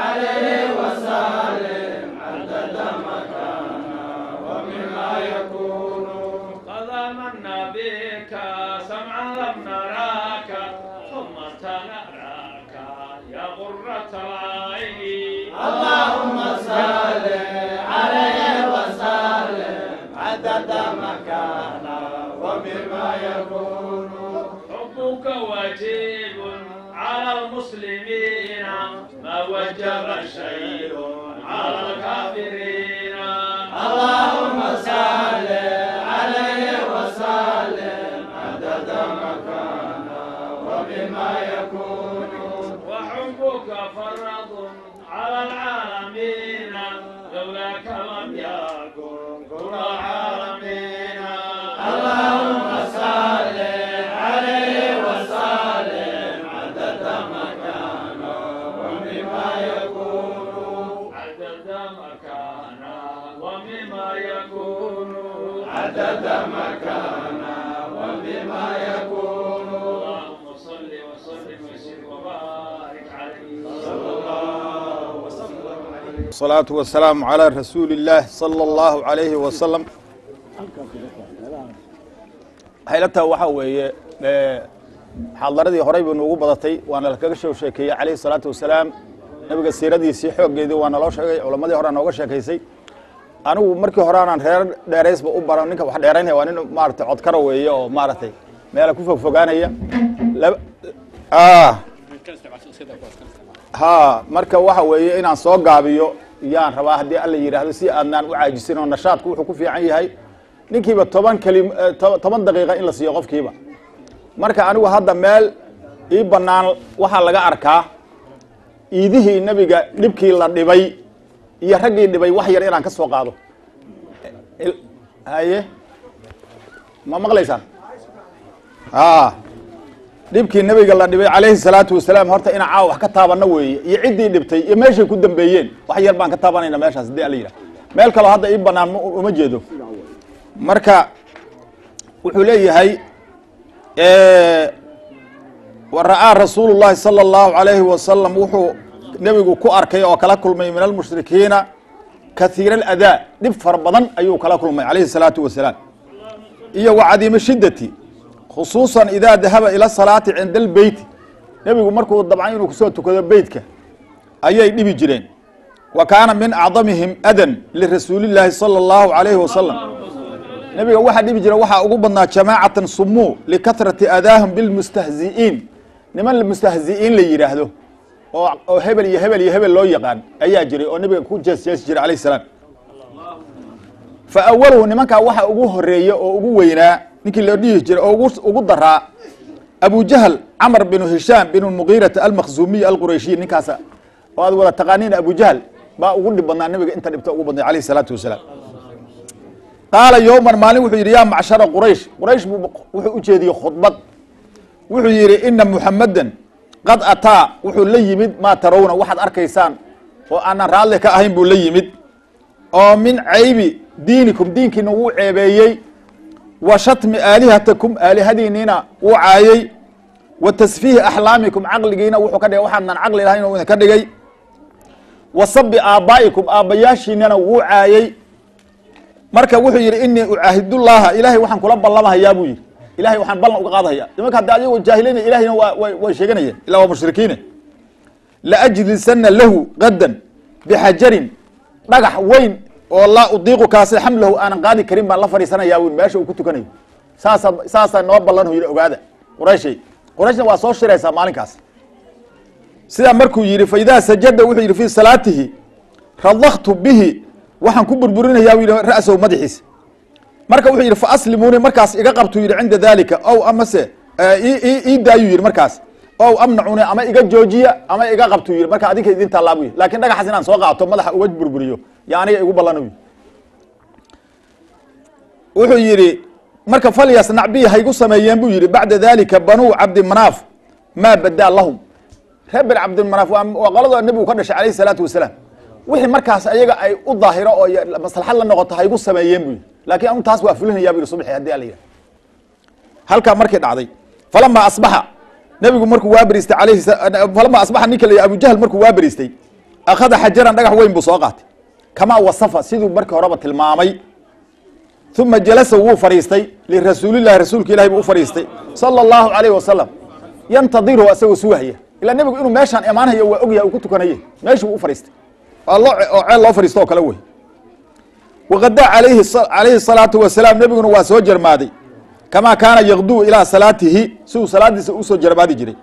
عليه وسلم عدد مكانا ومما يكون قد آمنا بك سمعا لم نراك ثم تنراك يا غرة العين اللهم صل عليه وسلم عدد مكانا ومما يكون حبك واجب على المسلمين ما وجب شيء على الكافرين اللهم صل عليه وسلم عدد مكانا وبما يكون وحبك فرض على العالمين لولاك لم يكن كل العالمين اللهم صل عليه وسلم عدد مكانا وبما يكون عدد مكانا وبما يكون عدد مكانا وبما يكون اللهم صل وسلم وبارك عليه صلى الله وسلم عليه الصلاة والسلام على رسول الله صلى الله عليه وسلم حيلتها waxa weeye xadaradii horay buu noogu badatay waana la kaga sheekeeyay kaleey salaatu wasalaam nabiga siiradiisii xoogeedii waana loo sheegay culimadii hore nooga sheekeysay anigu markii hore aan reer dheereysba u baran ninka wax dheeraynaya waa nin maartay cod kara weeye oo maartay meel ku fogaanaya marka waxa weeye inaan soo gaabiyo yaan rabaa hadii alla yiraahdo si aanan u caajisin oo nashaadku wuxuu ku fiican yahay ninkiiba 10 daqiiqo in la siiyo qofkiiba marka anigu hadda meel ii banaan waxa laga arkaa iidihii nabiga dhibkii la dhibay iyo raggii dhibay wax yar inaan ka soo qaado haye ma maqlaysaan dhibkii nabiga la dhibay calayhi salaatu wasalaam horta ina caaw wax ka taabana weeye iyo ciddii dhibtay iyo meeshay ku dambeeyeen wax yar baan ka taabanayna meeshaas hadii alla yiraahdo meel kale hadda ii banaan uma jeedo marka wuxuu leeyahay ورأى رسول الله صلى الله عليه وسلم وحو نبيgu ku arkay oo kala kulmay min المشركين كثير الأذى dhib far badan ayuu kala kulmay عليه الصلاة والسلام iyo وعديم الشدة خصوصا إذا ذهب إلى الصلاة عند البيت نبيgu markuu dabcan inuu kusoo tukado beedka ayay dhibi jireen وكان من أعظمهم أذى لرسول الله صلى الله عليه وسلم nabiga waxa dhibi jira waxa ugu badnaa jamaacatan sumu likathrati adahum bil mustahzi'in niman mustahzi'in la yiraahdo oo hebel iyo hebel iyo hebel loo yaqaan ayaa jiray oo nabiga ku jees jiray alayhi salaam fa awwaluhu nimanka waxa ugu horeeyay oo ugu weynaa ninkii la dhihi jiray oo ugu daraa Abu Jahl Amr bin Hisham bin al-Mughira al-Makhzumi al-Qurayshi ninkaas oo aad wada taqaaniin Abu Jahl baa ugu dhib badnaa nabiga inta dhibta ugu badnaa alayhi salaatu wasalaam قال يوما مالين وحو يري يا معشر قريش وحو ujeediyo khudbad wuxuu yiri inna muhammadan qad ataa wuxuu la yimid ma tarawna waxaad arkaysaan oo aan raali ka ahayn buu la yimid oo min aybi diinikum diinkiina uu ceebeeyay wa shatmi alihatakum alihadinina uu caayay wa tasfiih ahlaamikum aqligiina wuxuu ka dhigay waxaan aqli lahayn oo ka dhigay wa sabbi aabaikum aabayaashiina uu caayay marka wuxuu yiri inni uahidullah ilaahi waxaan kula ballamahayaa buu yiri ilaahi waxaan ballan uga qaadayaa nimanka hadda ayagu jaahiliin ilaahina way sheeganayeen ilaa waa mushrikiin la ajlisanna lahu qadan bihajarin dhagax weyn oo la udiiqu kaasi xamlahu aan qaadi karin baan la fariisanayaa uu meesha uu ku tukanayo saasa noo ballan uu yiri ogaada qurayshna waa soo shiraysa maalinkaas sida markuu yiri fayda sajada wuxuu yiri fi salaatihi radaqtu bihi waxaan ku burburinayaa wiil ra'sow madaxiisa marka wuxuu yiri fa aslimuuni markaas iga qabto yiri cinda dalika aw amase daayu yiri markaas aw amnauni ama iga joojiya ama iga qabto yiri marka adinka idin talaabu laakiin dhagaxas inaan soo qaato madaxa uga burburiyo yaani igu ballanayo wuxuu yiri marka falyas nacbi haygu sameeyeen buu yiri bacda dalika banu abd manaf ma bada lahum reer abd manaf waa qalada nabigu ka dhashay alayhi salaatu wasalaam wixii markaas ayaga ay u daahiro oo maslaxad la noqoto haygu sameeyeen buu laakiin aan taas waa fulinayaa buu subaxii hadii alla yiraahdo halka markii dhacday falama asbaha nebigu markuu waa beriistay alayhi falama asbaxa ninka la abu jahl markuu waa beriistay akhada xajaran dhagax weyn buu soo qaatay kamaa wasafa siduu markii horeba tilmaamay uma jalasa wuu fadhiistay lirasuulillahi rasuulka ilahi buu u fadhiistay sala allahu alayhi wasalam yantadiru asagoo suwahaya ilaa nebigu inuu meeshaan imaanhayo waa ogyahay uu ku tukanaye meeshuu u fadhiistay waa loo oo ceel loo fadhiisto oo kale wey waqadaa alayhi salaatu wasalaam nebiguna waa soo jarmaaday kamaa kaana yaqduu ilaa salaatihi si uu salaadiisa usoo jarmaadi jiray